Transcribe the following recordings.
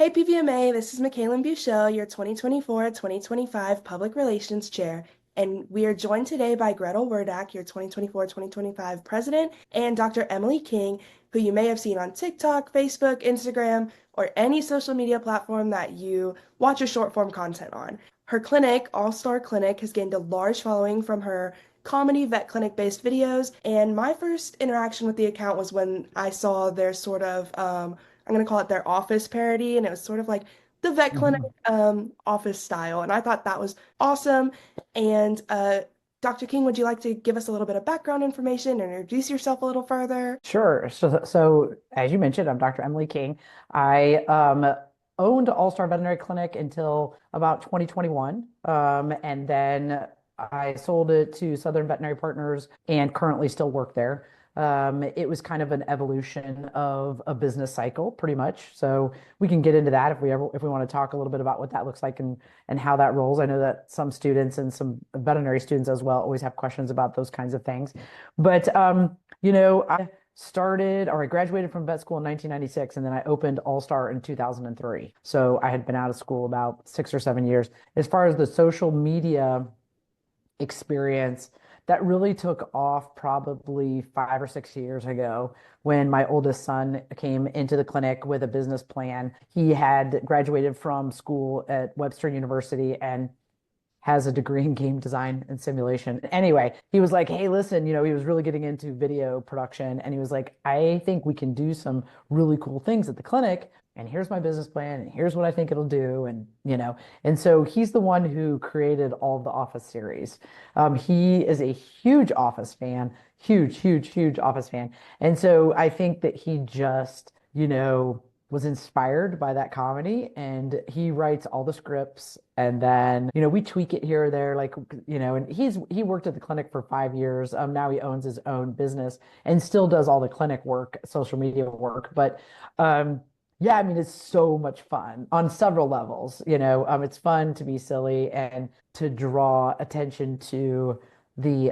Hey PVMA, this is Michaela Buchel, your 2024-2025 Public Relations Chair, and we are joined today by Gretel Werdak, your 2024-2025 President, and Dr. Emily King, who you may have seen on TikTok, Facebook, Instagram, or any social media platform that you watch your short form content on. Her clinic, All Star Clinic, has gained a large following from her comedy vet clinic based videos, and my first interaction with the account was when I saw their sort of I'm gonna call it their office parody, and it was sort of like the vet clinic Mhm. office style, and I thought that was awesome. And Dr. King, would you like to give us a little bit of background information and introduce yourself a little further? Sure. So as you mentioned, I'm Dr. Emily King. I owned All Star Veterinary Clinic until about 2021, and then I sold it to Southern Veterinary Partners and currently still work there. It was kind of an evolution of a business cycle, pretty much. So we can get into that if we want to talk a little bit about what that looks like and how that rolls. I know that some students and some veterinary students as well always have questions about those kinds of things, but I graduated from vet school in 1996, and then I opened All Star in 2003. So I had been out of school about 6 or 7 years. As far as the social media experience, that really took off probably 5 or 6 years ago when my oldest son came into the clinic with a business plan. He had graduated from school at Webster University and has a degree in game design and simulation. Anyway, he was like, "Hey, listen, he was really getting into video production, and he was like, I think we can do some really cool things at the clinic. And here's my business plan, and here's what I think it'll do." And so he's the one who created all of the Office series. He is a huge Office fan, huge, huge, huge Office fan. And so I think that he just, was inspired by that comedy, and he writes all the scripts, and then we tweak it here or there, like, and he worked at the clinic for 5 years. Now he owns his own business and still does all the clinic work, social media work. But yeah, I mean, it's so much fun on several levels. It's fun to be silly and to draw attention to the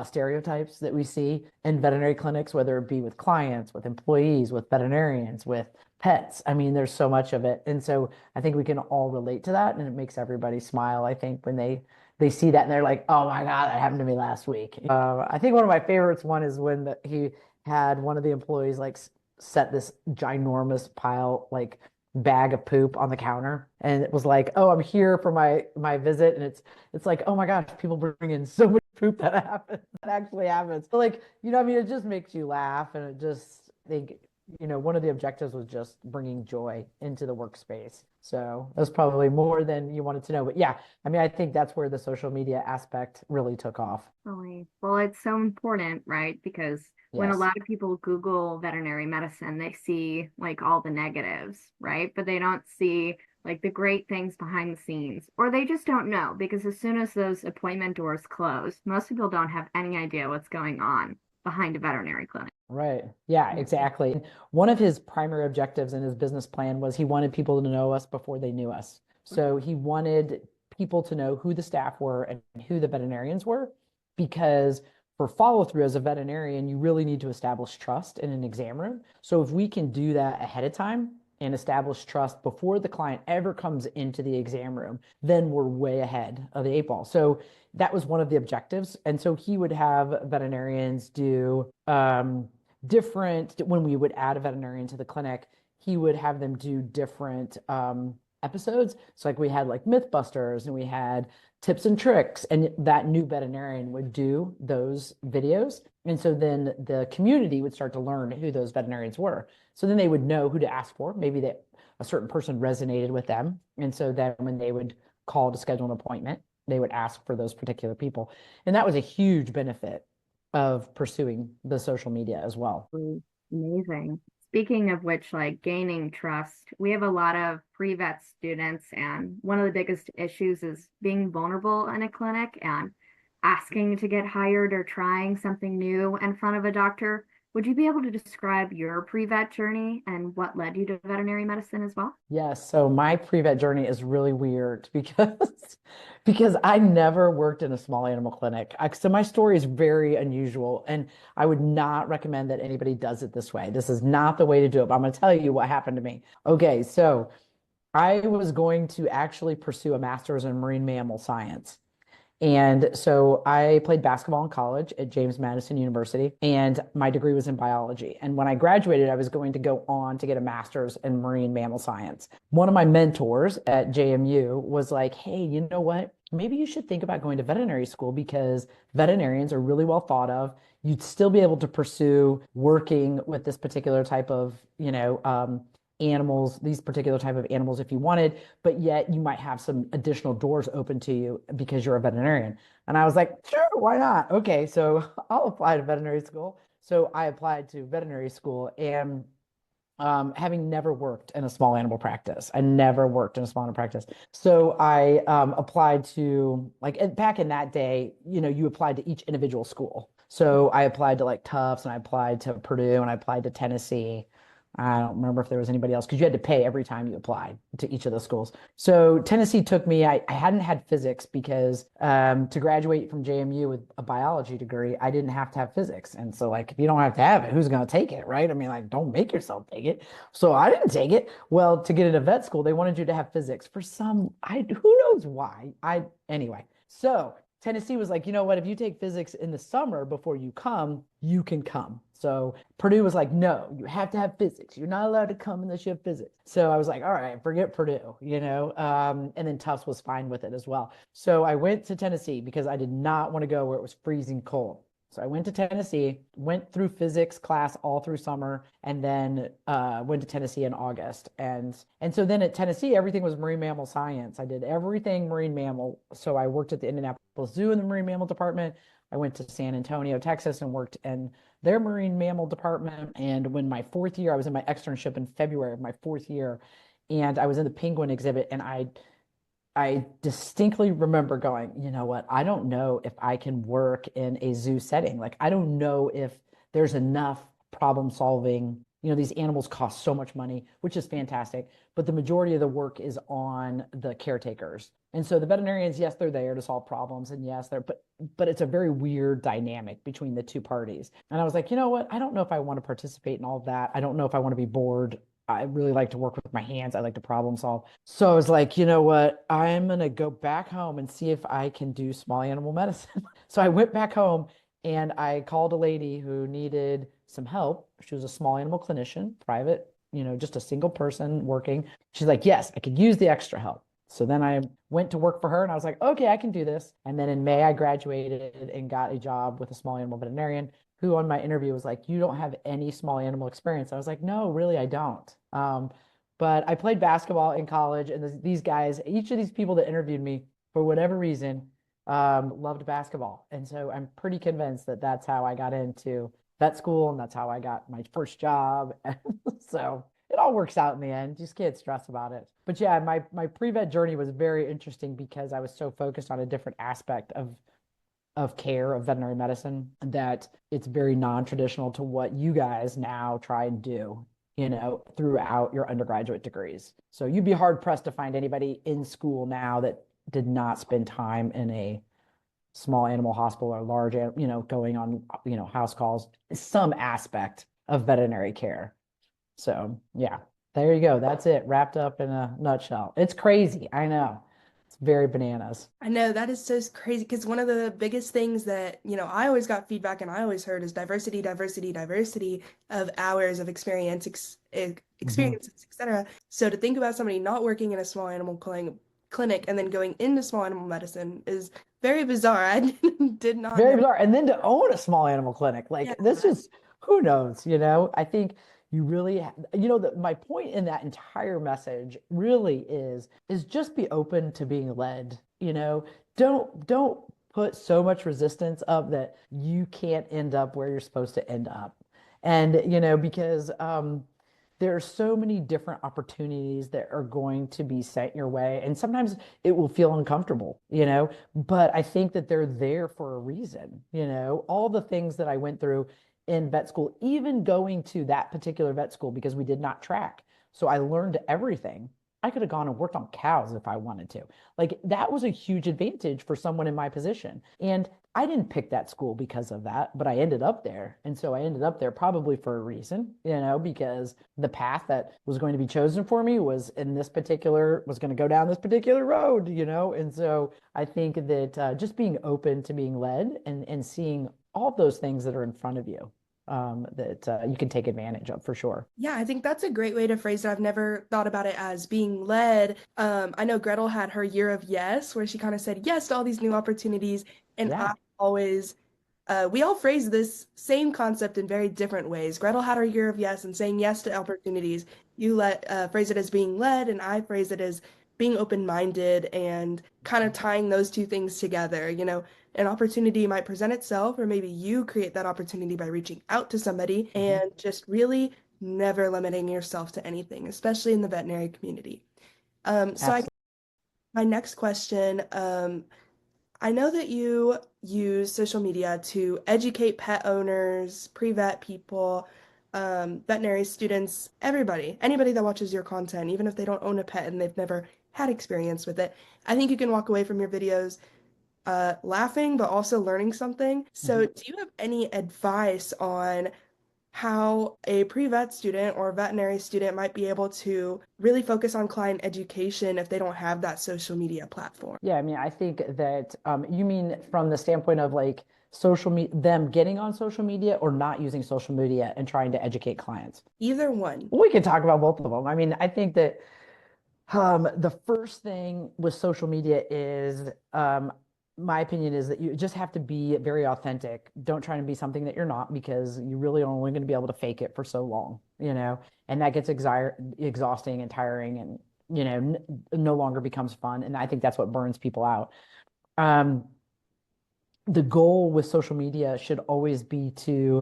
stereotypes that we see in veterinary clinics, whether it be with clients, with employees, with veterinarians, with pets. I mean, there's so much of it. And so I think we can all relate to that, and it makes everybody smile, I think, when they see that and they're like, "Oh my God, that happened to me last week." I think one of my favorites one is when he had one of the employees like set this ginormous pile, like bag of poop on the counter, and it was like, "Oh, I'm here for my visit," and it's like, "Oh my gosh, people bring in so much poop that happens, that actually happens." But like, I mean, it just makes you laugh, and it just think, one of the objectives was just bringing joy into the workspace. So that's probably more than you wanted to know. But yeah, I mean, I think that's where the social media aspect really took off. Really. Well, it's so important, right? Because when a Yes. lot of people Google veterinary medicine, they see like all the negatives, right? But they don't see like the great things behind the scenes, or they just don't know because as soon as those appointment doors close, most people don't have any idea what's going on behind a veterinary clinic. Right. Yeah, exactly. One of his primary objectives in his business plan was he wanted people to know us before they knew us. So he wanted people to know who the staff were and who the veterinarians were, because for follow through as a veterinarian, you really need to establish trust in an exam room. So if we can do that ahead of time and establish trust before the client ever comes into the exam room, then we're way ahead of the eight ball. So that was one of the objectives. And so he would have veterinarians do different, when we would add a veterinarian to the clinic, he would have them do different episodes. So like we had like Mythbusters and we had tips and tricks, and that new veterinarian would do those videos. And so then the community would start to learn who those veterinarians were. So then they would know who to ask for. Maybe that a certain person resonated with them. And so then when they would call to schedule an appointment, they would ask for those particular people. And that was a huge benefit of pursuing the social media as well. Amazing. Speaking of which, like gaining trust, we have a lot of pre-vet students, and one of the biggest issues is being vulnerable in a clinic and asking to get hired or trying something new in front of a doctor. Would you be able to describe your pre-vet journey and what led you to veterinary medicine as well? Yes, so my pre-vet journey is really weird because because I never worked in a small animal clinic. So my story is very unusual, and I would not recommend that anybody does it this way. This is not the way to do it, but I'm going to tell you what happened to me. Okay, so I was going to actually pursue a master's in marine mammal science. And so I played basketball in college at James Madison University, and my degree was in biology. And when I graduated, I was going to go on to get a master's in marine mammal science. One of my mentors at JMU was like, hey, you know what? Maybe you should think about going to veterinary school because veterinarians are really well thought of. You'd still be able to pursue working with this particular type of, animals, these particular type of animals if you wanted, but yet you might have some additional doors open to you because you're a veterinarian. And I was like, sure, why not? Okay, so I'll apply to veterinary school. So I applied to veterinary school and having never worked in a small animal practice. I never worked in a small animal practice. So I applied to like back in that day, you applied to each individual school. So I applied to like Tufts and I applied to Purdue and I applied to Tennessee. I don't remember if there was anybody else because you had to pay every time you applied to each of the schools. So Tennessee took me. I hadn't had physics because to graduate from JMU with a biology degree, I didn't have to have physics. And so, like, if you don't have to have it, who's going to take it, right? I mean, like, don't make yourself take it. So I didn't take it. Well, to get into vet school, they wanted you to have physics for who knows why. Anyway. So Tennessee was like, you know what? If you take physics in the summer before you come, you can come. So Purdue was like, no, you have to have physics. You're not allowed to come unless you have physics. So I was like, all right, forget Purdue, and then Tufts was fine with it as well. So I went to Tennessee because I did not want to go where it was freezing cold. So I went to Tennessee, went through physics class all through summer, and then went to Tennessee in August. And so then at Tennessee, everything was marine mammal science. I did everything marine mammal. So I worked at the Indianapolis Zoo in the marine mammal department. I went to San Antonio, Texas, and worked in their marine mammal department. And when my fourth year, I was in my externship in February of my fourth year, and I was in the penguin exhibit, and I distinctly remember going, you know what? I don't know if I can work in a zoo setting. Like, I don't know if there's enough problem solving. These animals cost so much money, which is fantastic, but the majority of the work is on the caretakers. And so the veterinarians, yes, they're there to solve problems, and yes, but it's a very weird dynamic between the two parties. And I was like, you know what? I don't know if I want to participate in all of that. I don't know if I want to be bored. I really like to work with my hands. I like to problem solve. So I was like, you know what? I'm going to go back home and see if I can do small animal medicine. So I went back home and I called a lady who needed some help. She was a small animal clinician, private, just a single person working. She's like, yes, I could use the extra help. So then I went to work for her and I was like, okay, I can do this. And then in May, I graduated and got a job with a small animal veterinarian who on my interview was like, you don't have any small animal experience. I was like, no, really, I don't. But I played basketball in college, and these guys, each of these people that interviewed me, for whatever reason, loved basketball. And so I'm pretty convinced that that's how I got into vet school, and that's how I got my first job. So it all works out in the end. Just can't stress about it. But yeah, my pre-vet journey was very interesting because I was so focused on a different aspect of care of veterinary medicine that it's very non-traditional to what you guys now try and do, throughout your undergraduate degrees. So you'd be hard pressed to find anybody in school now that did not spend time in a small animal hospital or large, going on, house calls, some aspect of veterinary care. So yeah, there you go. That's it, wrapped up in a nutshell. It's crazy. I know. It's very bananas. I know that is so crazy because one of the biggest things that, I always got feedback and I always heard is diversity, diversity, diversity of hours of Mhm. experiences, etc. So to think about somebody not working in a small animal clinic and then going into small animal medicine is very bizarre. I did not know. Very bizarre. And then to own a small animal clinic, Yeah. like this is who knows, I think you really, my point in that entire message really is just be open to being led, don't put so much resistance up that you can't end up where you're supposed to end up. And, because there are so many different opportunities that are going to be sent your way. And sometimes it will feel uncomfortable, but I think that they're there for a reason, all the things that I went through in vet school, even going to that particular vet school because we did not track. So I learned everything. I could have gone and worked on cows if I wanted to. Like that was a huge advantage for someone in my position. And I didn't pick that school because of that, but I ended up there. And so I ended up there probably for a reason, because the path that was going to be chosen for me was going to go down this particular road, And so I think that just being open to being led and seeing all of those things that are in front of you that you can take advantage of for sure. Yeah, I think that's a great way to phrase it. I've never thought about it as being led. I know Gretel had her year of yes, where she kind of said yes to all these new opportunities. And I Yeah. always, we all phrase this same concept in very different ways. Gretel had her year of yes and saying yes to opportunities. You phrase it as being led, and I phrase it as being open-minded and kind of tying those two things together. An opportunity might present itself, or maybe you create that opportunity by reaching out to somebody Mhm. and just really never limiting yourself to anything, especially in the veterinary community. Absolutely. My next question, I know that you use social media to educate pet owners, pre-vet people, veterinary students, anybody that watches your content, even if they don't own a pet and they've never had experience with it. I think you can walk away from your videos laughing, but also learning something. So, Mhm. do you have any advice on how a pre-vet student or veterinary student might be able to really focus on client education if they don't have that social media platform? Yeah, I mean, I think that you mean from the standpoint of like social media, them getting on social media or not using social media and trying to educate clients. Either one. We can talk about both of them. I mean, I think that the first thing with social media is, my opinion is that you just have to be very authentic. Don't try to be something that you're not because you really are only going to be able to fake it for so long, and that gets exhausting and tiring and, no longer becomes fun. And I think that's what burns people out. Um, the goal with social media should always be to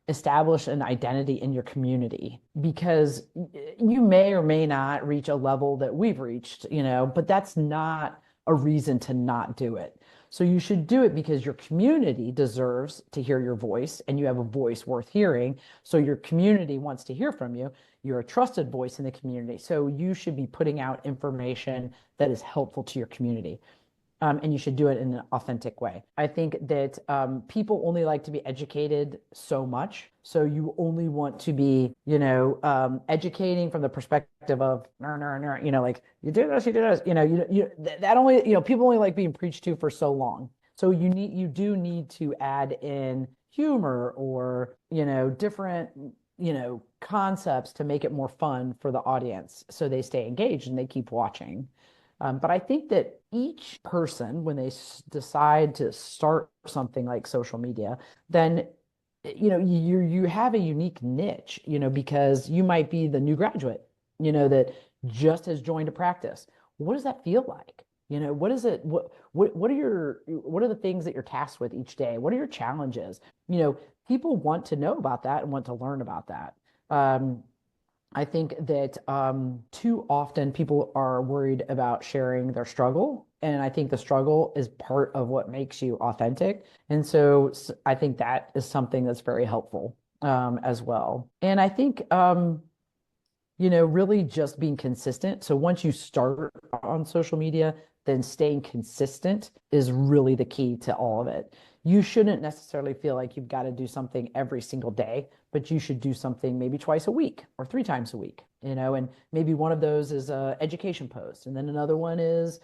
establish an identity in your community because you may or may not reach a level that we've reached, but that's not a reason to not do it. So you should do it because your community deserves to hear your voice and you have a voice worth hearing. So your community wants to hear from you. You're a trusted voice in the community. So you should be putting out information that is helpful to your community. And you should do it in an authentic way. I think that people only like to be educated so much. So you only want to be, educating from the perspective of, like you do this, you do this, that only, people only like being preached to for so long. So you do need to add in humor or, different, concepts to make it more fun for the audience so they stay engaged and they keep watching. But I think that each person, when they decide to start something like social media, then you have a unique niche, because you might be the new graduate, that just has joined a practice. What does that feel like? What is it? What are the things that you're tasked with each day? What are your challenges? People want to know about that and want to learn about that. Um, I think that too often people are worried about sharing their struggle. And I think the struggle is part of what makes you authentic. And so I think that is something that's very helpful as well. And I think, really just being consistent. So once you start on social media, then staying consistent is really the key to all of it. You shouldn't necessarily feel like you've got to do something every single day, but you should do something maybe twice a week or 3 times a week, and maybe one of those is a education post. And then another one is,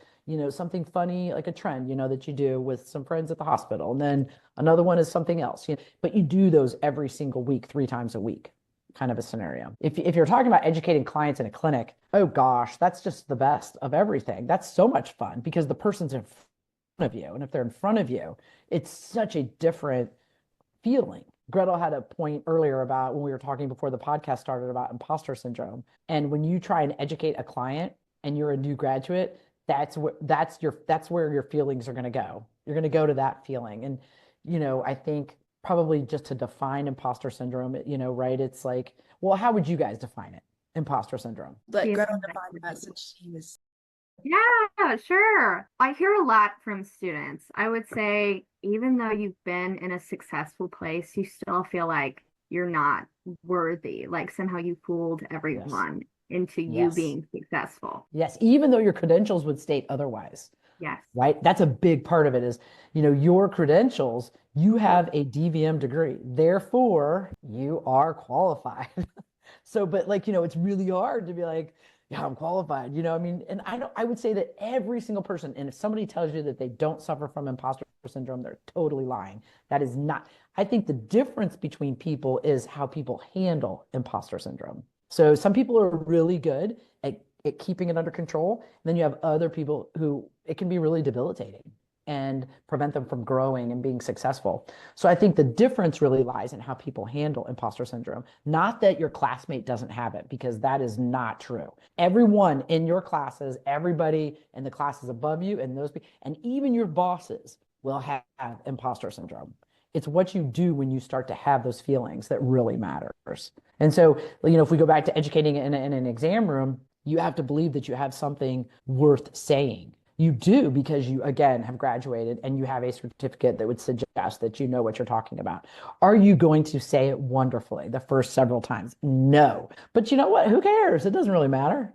something funny, like a trend, that you do with some friends at the hospital. And then another one is something else, but you do those every single week, 3 times a week kind of a scenario. If you're talking about educating clients in a clinic, oh gosh, that's just the best of everything. That's so much fun because the person's in front of you. And if they're in front of you, it's such a different feeling. Gretel had a point earlier about when we were talking before the podcast started about imposter syndrome. And when you try and educate a client and you're a new graduate, that's where your feelings are going to go. You're going to go to that feeling. And, I think probably just to define imposter syndrome, right? It's like, well, how would you guys define it? Imposter syndrome. Let Feeling Gretel that define would that be since she was Yeah, sure. I hear a lot from students. I would say, even though you've been in a successful place, you still feel like you're not worthy. Like somehow you fooled Yes. everyone into you Yes. being successful. Yes. Even though your credentials would state otherwise, Yes. right? That's a big part of it is, your credentials, you have a DVM degree. Therefore, you are qualified. So, but like, it's really hard to be like, yeah, I'm qualified. I mean, and I would say that every single person, and if somebody tells you that they don't suffer from imposter syndrome, they're totally lying. That is not, I think the difference between people is how people handle imposter syndrome. So some people are really good at keeping it under control. And then you have other people who it can be really debilitating and prevent them from growing and being successful. So I think the difference really lies in how people handle imposter syndrome. Not that your classmate doesn't have it, because that is not true. Everyone in your classes, everybody in the classes above you, and even your bosses will have imposter syndrome. It's what you do when you start to have those feelings that really matters. And so, if we go back to educating in an exam room, you have to believe that you have something worth saying. You do because you, again, have graduated and you have a certificate that would suggest that you know what you're talking about. Are you going to say it wonderfully the first several times? No. But you know what? Who cares? It doesn't really matter.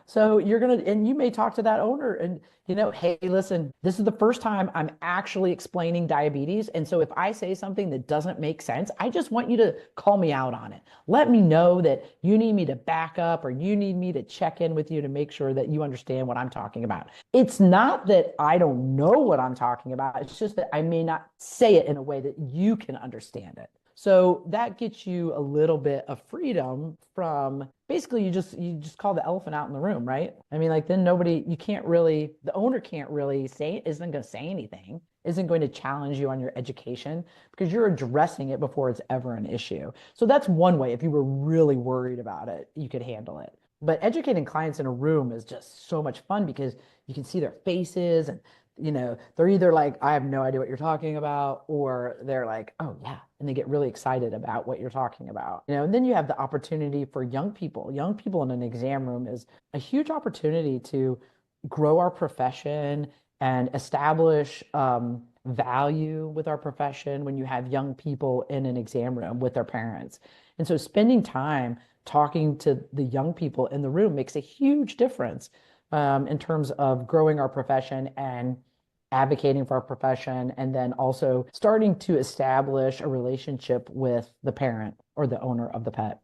So and you may talk to that owner and, hey, listen, this is the first time I'm actually explaining diabetes. And so if I say something that doesn't make sense, I just want you to call me out on it. Let me know that you need me to back up or you need me to check in with you to make sure that you understand what I'm talking about. It's not that I don't know what I'm talking about. It's just that I may not say it in a way that you can understand it. So that gets you a little bit of freedom from basically you just call the elephant out in the room, right? I mean, like then the owner can't really isn't going to say anything, isn't going to challenge you on your education because you're addressing it before it's ever an issue. So that's one way. If you were really worried about it, you could handle it. But educating clients in a room is just so much fun because you can see their faces and they're either like, I have no idea what you're talking about, or they're like, oh yeah. And they get really excited about what you're talking about. And then you have the opportunity for young people. Young people in an exam room is a huge opportunity to grow our profession and establish value with our profession when you have young people in an exam room with their parents. And so spending time talking to the young people in the room makes a huge difference in terms of growing our profession and advocating for our profession, and then also starting to establish a relationship with the parent or the owner of the pet.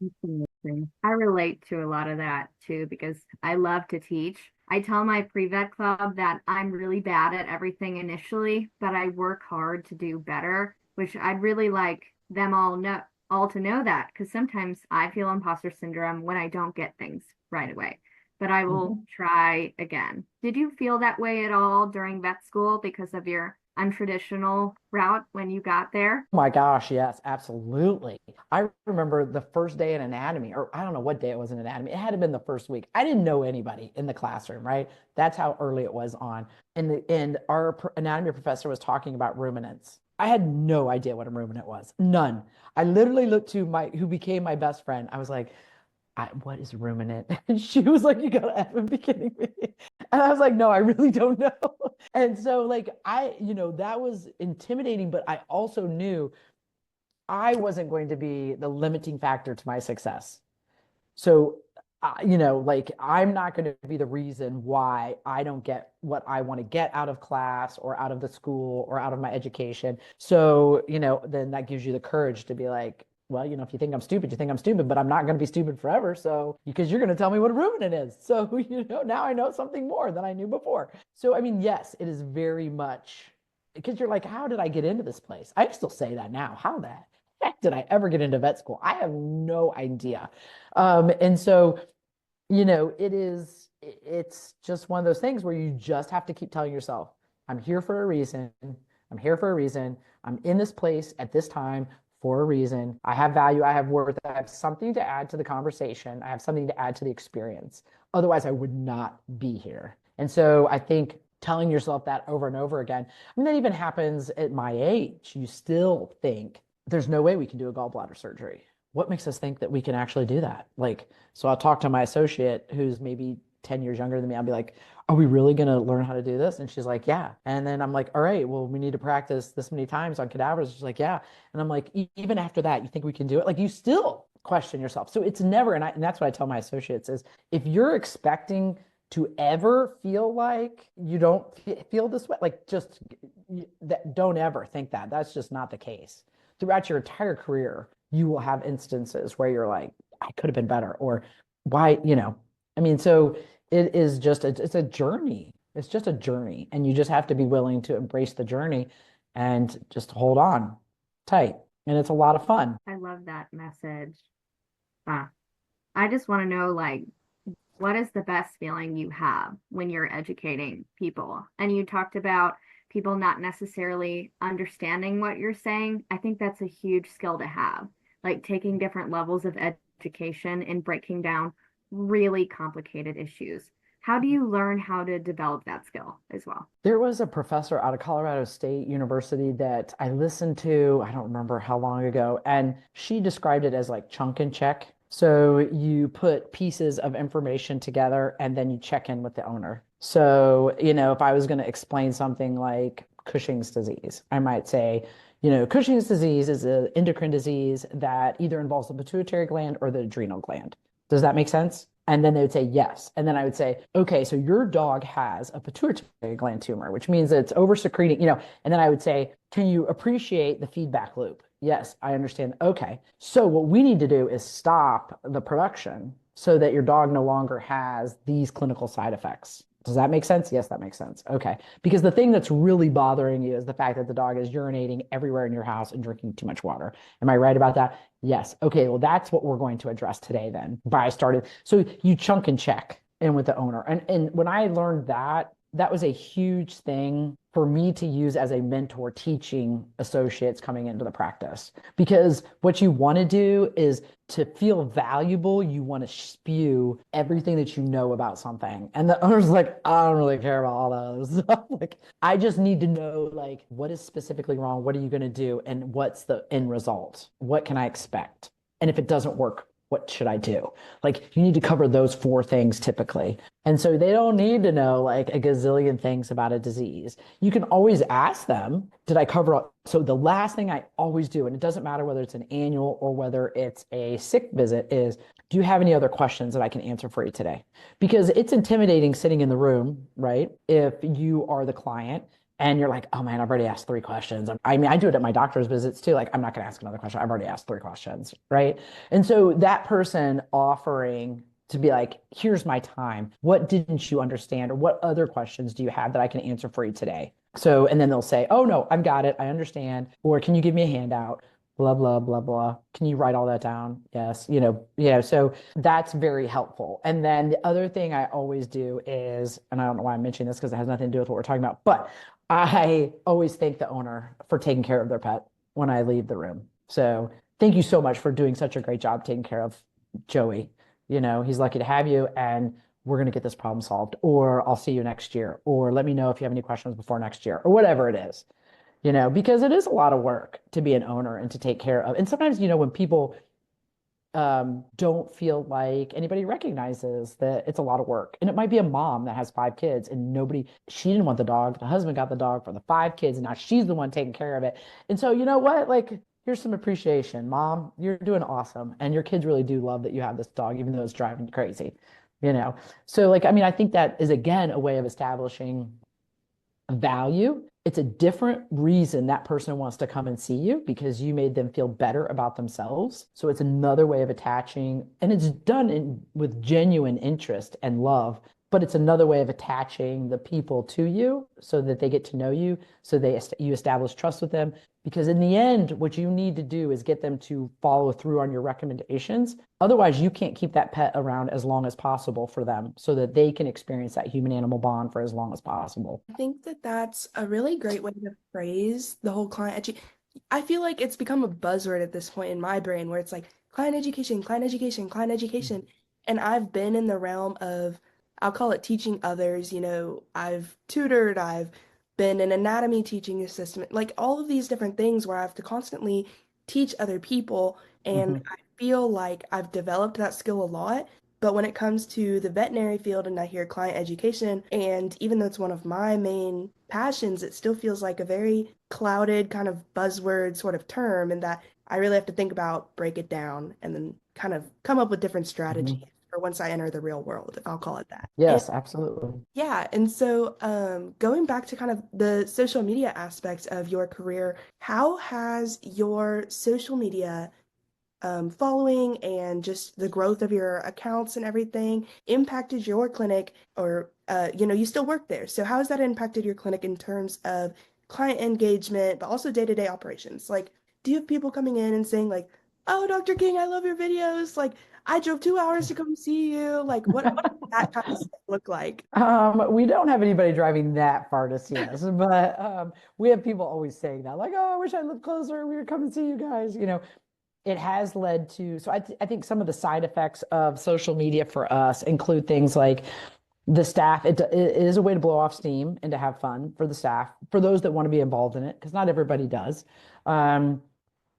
Absolutely. I relate to a lot of that too because I love to teach. I tell my pre-vet club that I'm really bad at everything initially, but I work hard to do better, which I'd really like them all to know that because sometimes I feel imposter syndrome when I don't get things right away. But I will Mhm. try again. Did you feel that way at all during vet school because of your untraditional route when you got there? Oh my gosh, yes, absolutely. I remember the first day in anatomy, or I don't know what day it was in anatomy. It had to been the first week. I didn't know anybody in the classroom, right? That's how early it was on. And our anatomy professor was talking about ruminants. I had no idea what a ruminant was. None. I literally looked to my who became my best friend. I was like, what is ruminant? And she was like, you gotta effing be kidding me. And I was like, no, I really don't know. And so like that was intimidating, but I also knew I wasn't going to be the limiting factor to my success. So, like I'm not going to be the reason why I don't get what I want to get out of class or out of the school or out of my education. So, then that gives you the courage to be like, well, if you think I'm stupid, you think I'm stupid, but I'm not going to be stupid forever. So, because you're going to tell me what a ruminant is. So, now I know something more than I knew before. So, I mean, yes, it is very much because you're like, how did I get into this place? I still say that now. How the heck did I ever get into vet school? I have no idea. And so, it's just one of those things where you just have to keep telling yourself, I'm here for a reason. I'm here for a reason. I'm in this place at this time for a reason. I have value. I have worth. I have something to add to the conversation. I have something to add to the experience. Otherwise, I would not be here. And so I think telling yourself that over and over again, I mean, that even happens at my age. You still think there's no way we can do a gallbladder surgery. What makes us think that we can actually do that? Like, so I'll talk to my associate who's maybe 10 years younger than me, I'll be like, are we really going to learn how to do this? And she's like, yeah. And then I'm like, all right, well, we need to practice this many times on cadavers. She's like, yeah. And I'm like, even after that, you think we can do it? Like, you still question yourself. So it's never, and that's what I tell my associates is if you're expecting to ever feel like you don't feel this way, like just don't ever think that. That's just not the case. Throughout your entire career, you will have instances where you're like, I could have been better, or why, I mean, so it is just it's a journey. It's just a journey, and you just have to be willing to embrace the journey and just hold on tight. And it's a lot of fun. I love that message. Ah, I just want to know, like, what is the best feeling you have when you're educating people? And you talked about people not necessarily understanding what you're saying. I think that's a huge skill to have, like taking different levels of education and breaking down really complicated issues. How do you learn how to develop that skill as well? There was a professor out of Colorado State University that I listened to, I don't remember how long ago, and she described it as like chunk and check. So you put pieces of information together and then you check in with the owner. So, if I was going to explain something like Cushing's disease, I might say, Cushing's disease is an endocrine disease that either involves the pituitary gland or the adrenal gland. Does that make sense? And then they would say yes. And then I would say, okay, so your dog has a pituitary gland tumor, which means it's over secreting, and then I would say, can you appreciate the feedback loop? Yes, I understand. Okay. So what we need to do is stop the production so that your dog no longer has these clinical side effects. Does that make sense? Yes, that makes sense. Okay. Because the thing that's really bothering you is the fact that the dog is urinating everywhere in your house and drinking too much water. Am I right about that? Yes. Okay. Well, that's what we're going to address today then by starting. So you chunk and check in with the owner. And when I learned that, that was a huge thing for me to use as a mentor teaching associates coming into the practice. Because what you want to do is to feel valuable, you want to spew everything that you know about something. And the owner's like, I don't really care about all those. Like, I just need to know, like, what is specifically wrong? What are you going to do? And what's the end result? What can I expect? And if it doesn't work, what should I do? Like, you need to cover those four things typically. And so they don't need to know like a gazillion things about a disease. You can always ask them, did I cover all? So the last thing I always do, and it doesn't matter whether it's an annual or whether it's a sick visit, is do you have any other questions that I can answer for you today? Because it's intimidating sitting in the room, right? If you are the client and you're like, oh man, I've already asked three questions. I mean, I do it at my doctor's visits too. Like, I'm not going to ask another question. I've already asked three questions, right? And so that person offering to be like, here's my time. What didn't you understand? Or what other questions do you have that I can answer for you today? So, and then they'll say, oh no, I've got it. I understand. Or can you give me a handout? Blah, blah, blah, blah. Can you write all that down? Yes. So that's very helpful. And then the other thing I always do is, and I don't know why I'm mentioning this because it has nothing to do with what we're talking about, but I always thank the owner for taking care of their pet when I leave the room. So thank you so much for doing such a great job taking care of Joey. He's lucky to have you, and we're going to get this problem solved, or I'll see you next year, or let me know if you have any questions before next year, or whatever it is, because it is a lot of work to be an owner and to take care of. And sometimes, when people don't feel like anybody recognizes that it's a lot of work. And it might be a mom that has five kids and she didn't want the dog. The husband got the dog for the five kids, and now she's the one taking care of it. And so, you know what? Like, here's some appreciation. Mom, you're doing awesome. And your kids really do love that you have this dog, even though it's driving you crazy, you know? So, like, I mean, I think that is, again, a way of establishing value. It's a different reason that person wants to come and see you because you made them feel better about themselves. So it's another way of attaching, and it's done with genuine interest and love, but it's another way of attaching the people to you so that they get to know you, so you establish trust with them. Because in the end, what you need to do is get them to follow through on your recommendations. Otherwise, you can't keep that pet around as long as possible for them so that they can experience that human-animal bond for as long as possible. I think that that's a really great way to phrase the whole client education. I feel like it's become a buzzword at this point in my brain where it's like client education, client education, client education. And I've been in the realm of, I'll call it teaching others. I've tutored, I've been an anatomy teaching assistant, like all of these different things where I have to constantly teach other people. And Mhm. I feel like I've developed that skill a lot. But when it comes to the veterinary field and I hear client education, and even though it's one of my main passions, it still feels like a very clouded kind of buzzword sort of term, and that I really have to think about, break it down, and then kind of come up with different strategies Mhm. for once I enter the real world, if I'll call it that. And Yes, absolutely. yeah, and so going back to kind of the social media aspects of your career, how has your social media following and just the growth of your accounts and everything impacted your clinic or you still work there. So how has that impacted your clinic in terms of client engagement, but also day-to-day operations? Like, do you have people coming in and saying like, "Oh, Dr. King, I love your videos. Like, I drove 2 hours to come see you." Like, what does that kind of stuff look like? We don't have anybody driving that far to see us, but we have people always saying that, like, "Oh, I wish I lived closer. We would come and see you guys." It has led to, so I think some of the side effects of social media for us include things like the staff. It is a way to blow off steam and to have fun for the staff, for those that want to be involved in it, because not everybody does. Um,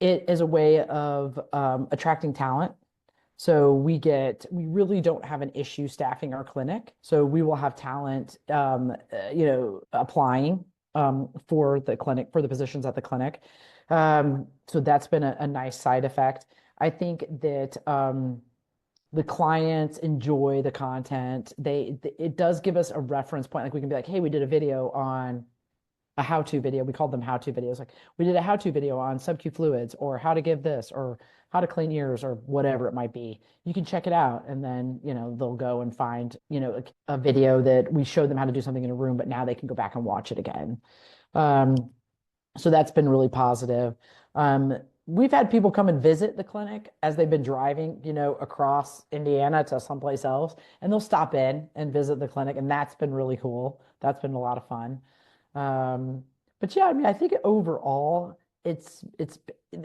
it is a way of attracting talent. So we really don't have an issue staffing our clinic. So we will have talent, applying for the clinic, for the positions at the clinic. So that's been a nice side effect. I think that the clients enjoy the content. It does give us a reference point. Like we can be like, hey, we did a video on a how-to video. We called them how-to videos. Like we did a how-to video on subQ fluids or how to give this or how to clean ears or whatever it might be. You can check it out and then, they'll go and find, a video that we showed them how to do something in a room, but now they can go back and watch it again. Um, so that's been really positive. We've had people come and visit the clinic as they've been driving, across Indiana to someplace else, and they'll stop in and visit the clinic, and that's been really cool. That's been a lot of fun. Um, but yeah, I mean, I think overall, it's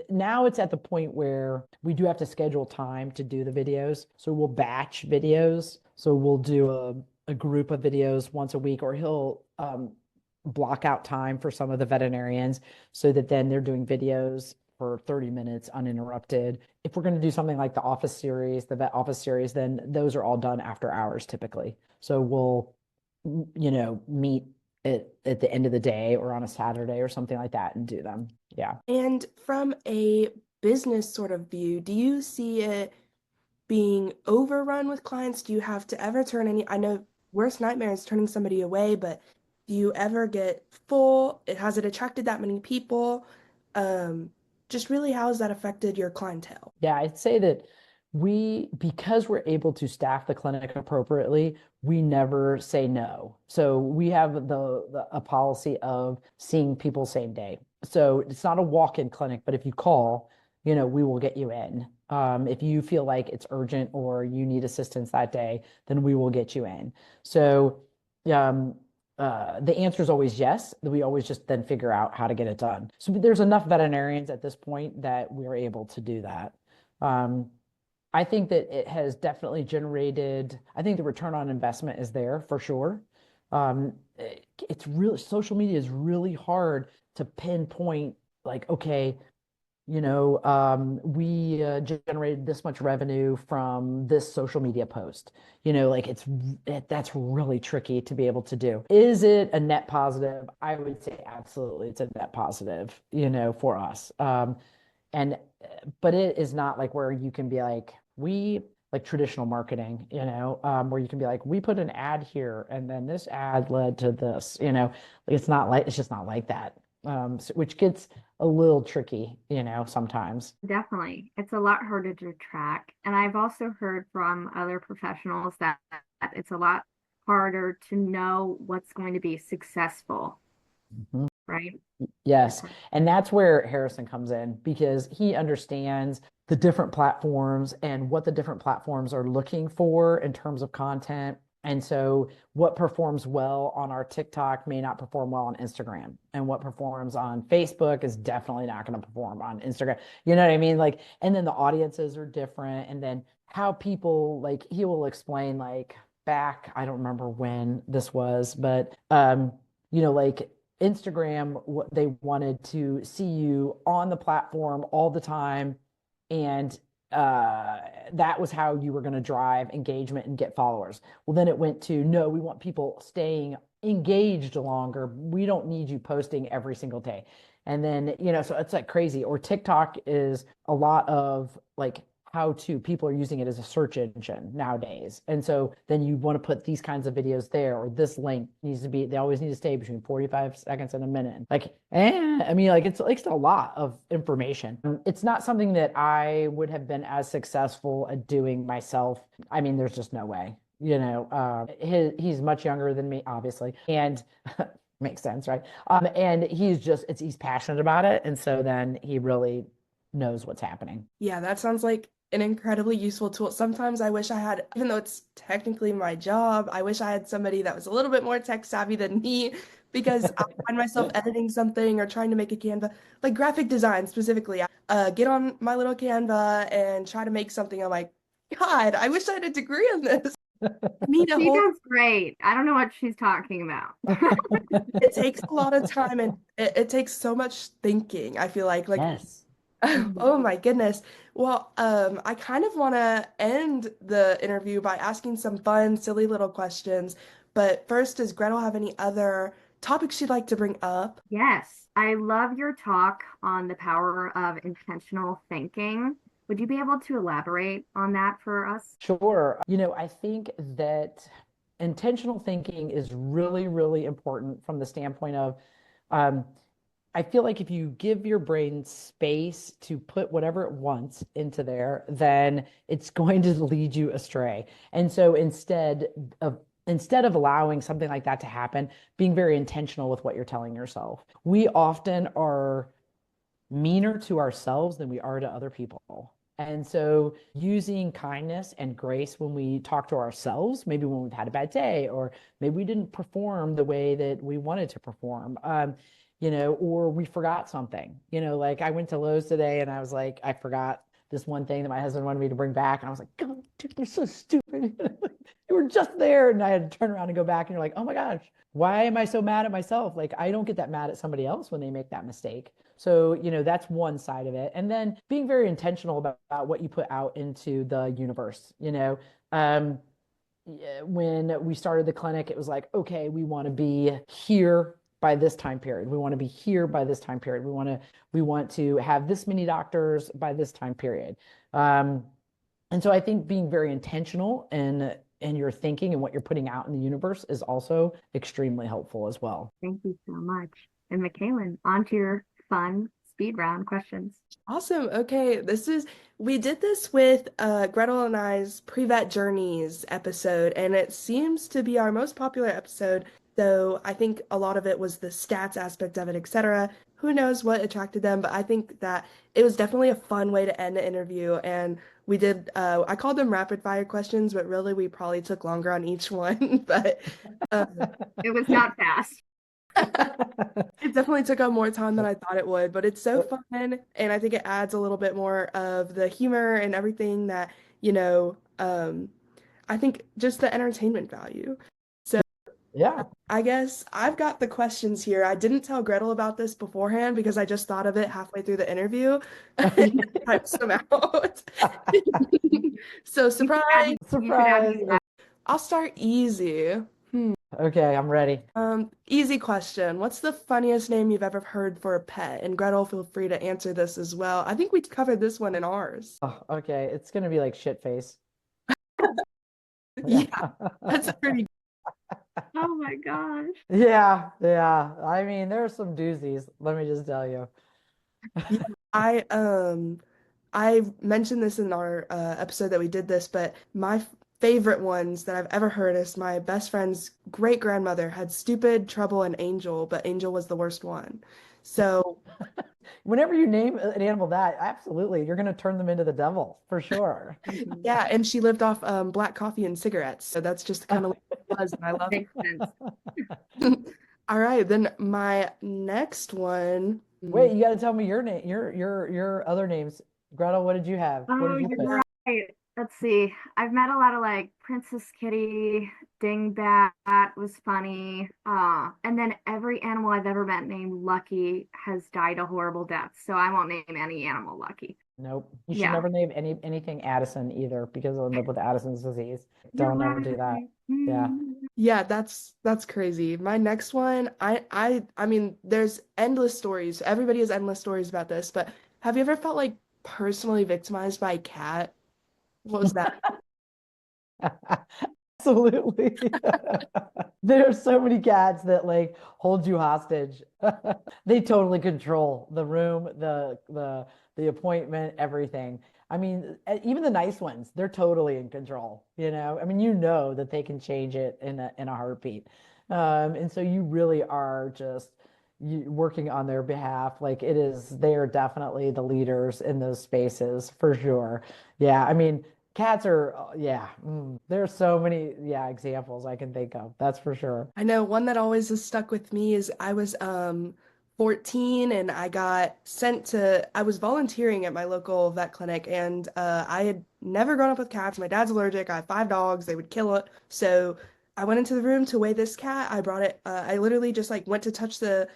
now it's at the point where we do have to schedule time to do the videos. So we'll batch videos. So we'll do a group of videos once a week, or he'll block out time for some of the veterinarians so that then they're doing videos for 30 minutes uninterrupted. If we're going to do something like the office series, the vet office series, then those are all done after hours typically. So we'll, meet at the end of the day or on a Saturday or something like that and do them. Yeah. And from a business sort of view, do you see it being overrun with clients? Do you have to ever turn any? I know worst nightmare is turning somebody away, but do you ever get full? Has it attracted that many people? Um, just really, how has that affected your clientele? Yeah, I'd say that because we're able to staff the clinic appropriately, we never say no. So we have a policy of seeing people same day. So it's not a walk-in clinic, but if you call, we will get you in. If you feel like it's urgent or you need assistance that day, then we will get you in. So um, the answer is always yes. We always just then figure out how to get it done. So there's enough veterinarians at this point that we're able to do that. Um, I think that it has definitely generated, I think the return on investment is there for sure. It's really, social media is really hard to pinpoint, like, okay, we generated this much revenue from this social media post. Like that's really tricky to be able to do. Is it a net positive? I would say absolutely it's a net positive, for us. And but it is not like where you can be like, we like traditional marketing, where you can be like, we put an ad here and then this ad led to this, like it's just not like that. Which gets a little tricky, sometimes. Definitely. It's a lot harder to track. And I've also heard from other professionals that it's a lot harder to know what's going to be successful, Mhm. right? Yes. And that's where Harrison comes in because he understands the different platforms and what the different platforms are looking for in terms of content. And so what performs well on our TikTok may not perform well on Instagram. And what performs on Facebook is definitely not going to perform on Instagram. You know what I mean? Like, and then the audiences are different. And then how people like he will explain like back, I don't remember when this was, but like Instagram, what they wanted to see you on the platform all the time and that was how you were going to drive engagement and get followers. Well, then it went to no, we want people staying engaged longer. We don't need you posting every single day. And then, so it's like crazy. Or TikTok is a lot of like how to, people are using it as a search engine nowadays. And so then you want to put these kinds of videos there, or this link needs to be, they always need to stay between 45 seconds and a minute. Like, I mean, like it's a lot of information. It's not something that I would have been as successful at doing myself. I mean, there's just no way. He's much younger than me, obviously, and makes sense, right? And he's passionate about it, and so then he really knows what's happening. Yeah, that sounds like an incredibly useful tool. Sometimes I wish I had, even though it's technically my job, I wish I had somebody that was a little bit more tech savvy than me because I find myself editing something or trying to make a Canva, like graphic design specifically. I get on my little Canva and try to make something. I'm like, God, I wish I had a degree in this. I need a She whole, does great. I don't know what she's talking about. it takes a lot of time and it takes so much thinking, I feel like Yes. oh my goodness. Well, I kind of want to end the interview by asking some fun, silly little questions. But first, does Gretel have any other topics she'd like to bring up? Yes, I love your talk on the power of intentional thinking. Would you be able to elaborate on that for us? Sure. I think that intentional thinking is really, really important from the standpoint of, um, I feel like if you give your brain space to put whatever it wants into there, then it's going to lead you astray. And so instead of allowing something like that to happen, being very intentional with what you're telling yourself. We often are meaner to ourselves than we are to other people. And so using kindness and grace when we talk to ourselves, maybe when we've had a bad day, or maybe we didn't perform the way that we wanted to perform, or we forgot something, like I went to Lowe's today and I was like, I forgot this one thing that my husband wanted me to bring back. And I was like, God, dude, you're so stupid. You were just there. And I had to turn around and go back and you're like, oh my gosh, why am I so mad at myself? Like, I don't get that mad at somebody else when they make that mistake. So, that's one side of it. And then being very intentional about what you put out into the universe. Um, when we started the clinic, it was like, okay, we want to be here by this time period. We want to be here by this time period. We want to have this many doctors by this time period. And so I think being very intentional in your thinking and what you're putting out in the universe is also extremely helpful as well. Thank you so much. And Michaelan, on to your fun speed round questions. Awesome. Okay, we did this with Gretel and I's pre-vet journeys episode, and it seems to be our most popular episode. So I think a lot of it was the stats aspect of it, etc. Who knows what attracted them, but I think that it was definitely a fun way to end the interview. And we did, I called them rapid fire questions, but really we probably took longer on each one. But It was not fast. it definitely took up more time than I thought it would, but it's so fun, and I think it adds a little bit more of the humor and everything that, I think just the entertainment value. So Yeah. I guess I've got the questions here. I didn't tell Gretel about this beforehand because I just thought of it halfway through the interview and typed them out. So surprise. Surprise. I'll start easy. Okay, I'm ready. Easy question. What's the funniest name you've ever heard for a pet? And Gretel, feel free to answer this as well. I think we covered this one in ours. Oh, okay, it's gonna be like shit face. Yeah, that's pretty. Oh my gosh. Yeah. I mean, there are some doozies, let me just tell you. I I mentioned this in our episode that we did this, but my favorite ones that I've ever heard is my best friend's great grandmother had Stupid, Trouble, and Angel, but Angel was the worst one. So Whenever you name an animal that, absolutely, you're gonna turn them into the devil for sure. yeah, and she lived off black coffee and cigarettes. So that's just kind of what it was, and I love it. Makes sense. All right, then my next one. Wait, you got to tell me your name, your other names. Gretel, what did you have? What Oh, did you you're pick? right. Let's see. I've met a lot of like Princess Kitty, Dingbat was funny. And then every animal I've ever met named Lucky has died a horrible death. So I won't name any animal Lucky. Nope. You should Yeah, never name anything Addison either because it'll end up with Addison's disease. you're Don't ever do that. right. Yeah. Yeah, that's crazy. My next one, I mean, there's endless stories. Everybody has endless stories about this, but have you ever felt like personally victimized by a cat? What was that? Absolutely. There are so many cats that like hold you hostage. They totally control the room, the appointment, everything. I mean, even the nice ones, they're totally in control, you know? I mean, you know that they can change it in a heartbeat. And so you really are just working on their behalf. Like it is, they are definitely the leaders in those spaces for sure. Yeah, I mean, cats are, yeah, there's so many, yeah, examples I can think of. That's for sure. I know one that always has stuck with me is I was 14 and I got sent to I was volunteering at my local vet clinic and I had never grown up with cats. My dad's allergic. I have 5 dogs. They would kill it. So I went into the room to weigh this cat. I brought it I literally just like went to touch the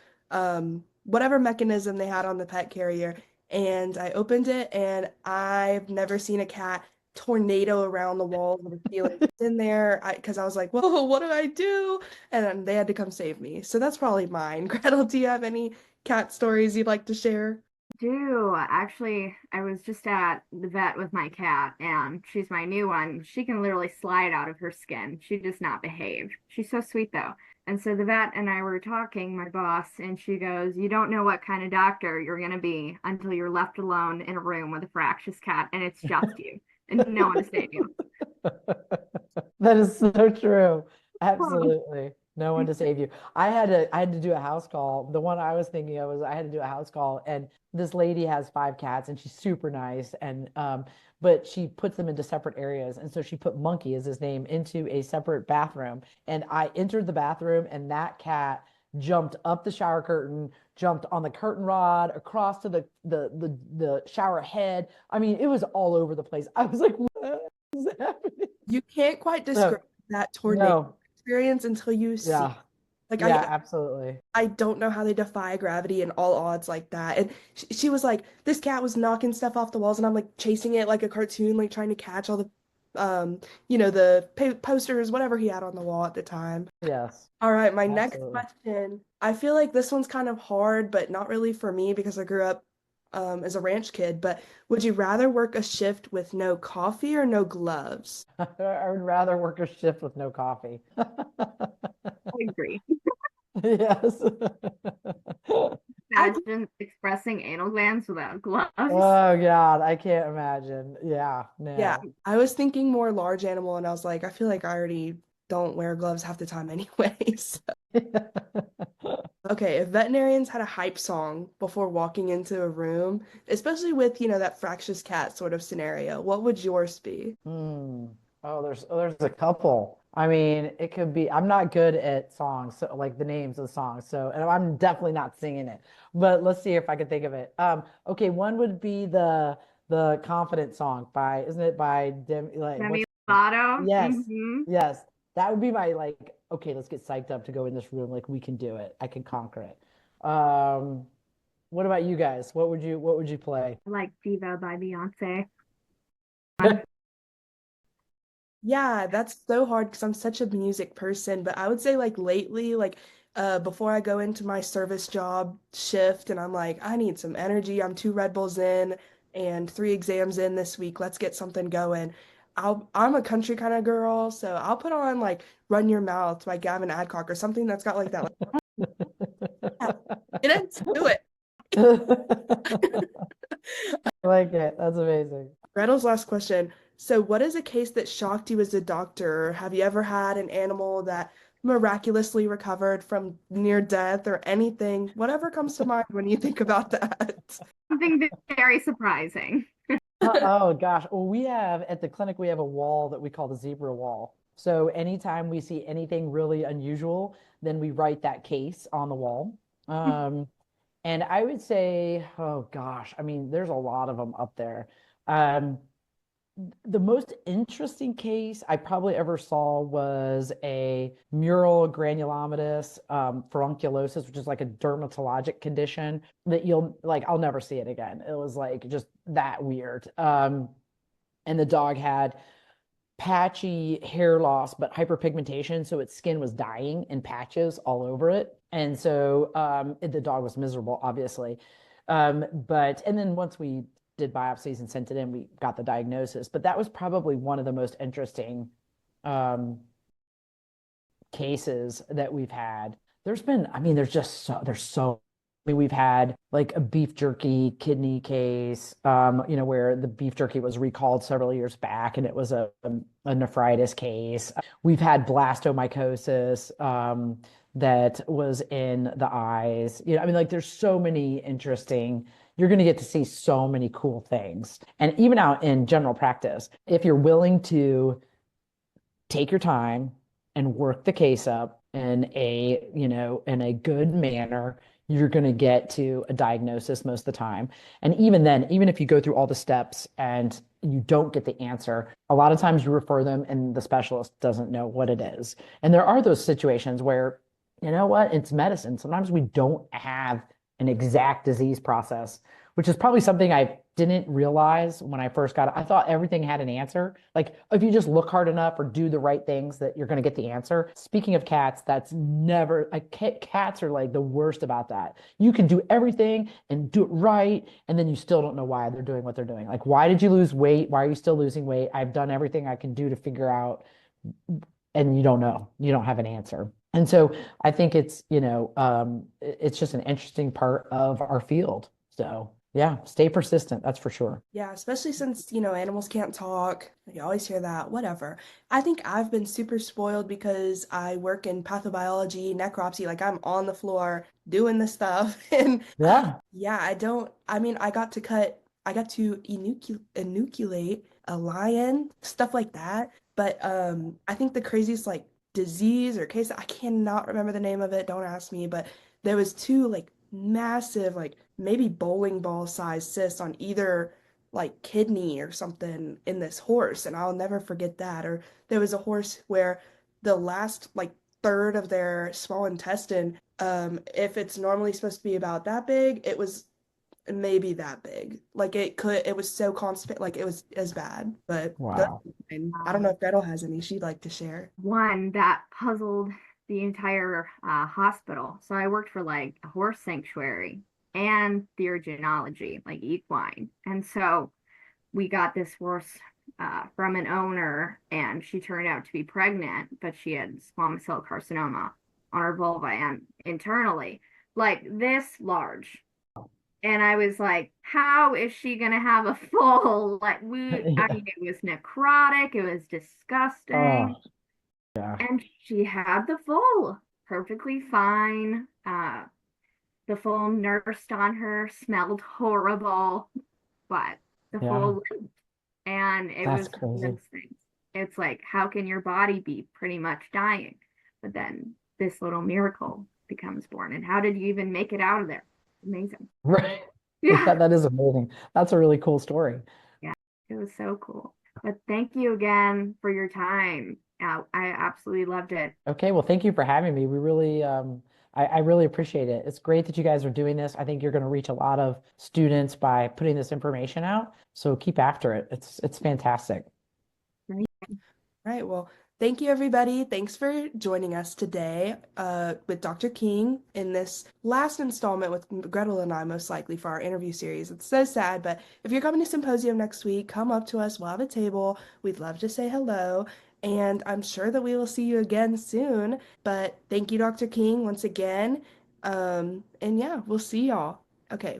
whatever mechanism they had on the pet carrier and I opened it and I've never seen a cat tornado around the walls of the ceiling in there because I was like, whoa, what do I do? And then they had to come save me. So that's probably mine. Gretel, do you have any cat stories you'd like to share? Do actually, I was just at the vet with my cat, and she's my new one. She can literally slide out of her skin. She does not behave. She's so sweet though. And so the vet and I were talking, my boss, and she goes, "You don't know what kind of doctor you're gonna be until you're left alone in a room with a fractious cat, and it's just you, and no one to save you." That is so true. Well, Absolutely. No one to save you. I had to do a house call. The one I was thinking of was I had to do a house call and this lady has 5 cats and she's super nice and but she puts them into separate areas. And so she put Monkey as his name into a separate bathroom. And I entered the bathroom and that cat jumped up the shower curtain, jumped on the curtain rod, across to the shower head. I mean, it was all over the place. I was like, what is happening? You can't quite So describe that tornado no, experience until you see. yeah, Like yeah, absolutely. I don't know how they defy gravity and all odds like that. And she was like, this cat was knocking stuff off the walls, and I'm like chasing it like a cartoon, like trying to catch all the, the posters, whatever he had on the wall at the time. Yes, All right, my next absolutely. question. I feel like this one's kind of hard, but not really for me because I grew up as a ranch kid. But would you rather work a shift with no coffee or no gloves? I would rather work a shift with no coffee. I agree. Yes. I Imagine expressing anal glands without gloves. Oh God, I can't imagine. Yeah, Yeah, no. I was thinking more large animal, and I was like, I feel like I already don't wear gloves half the time anyways. Okay, if veterinarians had a hype song before walking into a room, especially with, that fractious cat sort of scenario, what would yours be? Hmm. There's a couple. I mean, it could be. I'm not good at songs, so like the names of the songs. So, and I'm definitely not singing it. But let's see if I can think of it. Okay, one would be the Confident song by, isn't it by Dem like Demi what's Lovato. Yes. Hmm. Yes. That would be my like, okay, let's get psyched up to go in this room. Like we can do it. I can conquer it. What about you guys? What would you play? I like Diva by Beyonce. Yeah, that's so hard because I'm such a music person, but I would say like lately, like before I go into my service job shift and I'm like, I need some energy. I'm 2 Red Bulls in and 3 exams in this week. Let's get something going. I'm a country kind of girl, so I'll put on like Run Your Mouth by Gavin Adcock or something that's got like that like yeah, get into it. I like it. That's amazing. Gretel's last question. So, what is a case that shocked you as a doctor? Have you ever had an animal that miraculously recovered from near death or anything? Whatever comes to mind when you think about that. Something very surprising. Oh gosh. Well, we have at the clinic, we have a wall that we call the zebra wall. So anytime we see anything really unusual, then we write that case on the wall. Um, and I would say, oh gosh, I mean, there's a lot of them up there. Um, The most interesting case I probably ever saw was a mural granulomatous furunculosis, which is like a dermatologic condition that you'll like, I'll never see it again. It was like just that weird. And the dog had patchy hair loss, but hyperpigmentation. So its skin was dying in patches all over it. And so the dog was miserable, obviously. And then once we did biopsies and sent it in, we got the diagnosis. But that was probably one of the most interesting um, cases that we've had. There's been, I mean, I mean, we've had like a beef jerky kidney case, where the beef jerky was recalled several years back and it was a nephritis case. We've had blastomycosis, that was in the eyes. I mean, like there's so many interesting, you're going to get to see so many cool things. And even out in general practice, if you're willing to take your time and work the case up in a good manner, you're going to get to a diagnosis most of the time. And even then, even if you go through all the steps and you don't get the answer, a lot of times you refer them and the specialist doesn't know what it is. And there are those situations where, you know what, it's medicine. Sometimes we don't have an exact disease process, which is probably something I didn't realize when I first got it. I thought everything had an answer. Like if you just look hard enough or do the right things, that you're going to get the answer. Speaking of cats, that's never, like cats are like the worst about that. You can do everything and do it right, and then you still don't know why they're doing what they're doing. Like, why did you lose weight? Why are you still losing weight? I've done everything I can do to figure out, and you don't know. You don't have an answer. And so I think it's just an interesting part of our field. So yeah, stay persistent. That's for sure. Yeah, especially since, you know, animals can't talk. You always hear that, whatever. I think I've been super spoiled because I work in pathobiology, necropsy, like I'm on the floor doing this stuff. And Yeah. yeah, I mean, I got to enucleate a lion, stuff like that. But I think the craziest like disease or case, I cannot remember the name of it, don't ask me, but there was two like massive, like maybe bowling ball sized cysts on either like kidney or something in this horse, and I'll never forget that. Or there was a horse where the last like third of their small intestine, if it's normally supposed to be about that big, it was maybe that big. Like it was so constant, like it was as bad. But Wow. I don't know if Gretel has any she'd like to share. One that puzzled the entire hospital. So I worked for like a horse sanctuary and theurgenology, like equine. And so we got this horse from an owner, and she turned out to be pregnant, but she had squamous cell carcinoma on her vulva and internally, like this large. And I was like, how is she gonna have a full, like I Yeah. mean, it was necrotic, it was disgusting. Oh, yeah. And she had the full, perfectly fine. The full nursed on her, smelled horrible, but the Yeah. full lived. And it That's was one of crazy. those things. It's like, how can your body be pretty much dying? But then this little miracle becomes born. And how did you even make it out of there? Amazing. Right. Yeah, Yeah. that is amazing. That's a really cool story. Yeah. It was so cool. But thank you again for your time. I absolutely loved it. Okay, well, thank you for having me. I really appreciate it. It's great that you guys are doing this. I think you're going to reach a lot of students by putting this information out. So keep after it. It's fantastic. Right. Well, thank you, everybody. Thanks for joining us today with Dr. King in this last installment with Gretel and I, most likely for our interview series. It's so sad, but if you're coming to Symposium next week, come up to us. We'll have a table. We'd love to say hello. And I'm sure that we will see you again soon. But thank you, Dr. King, once again. And yeah, we'll see y'all. Okay.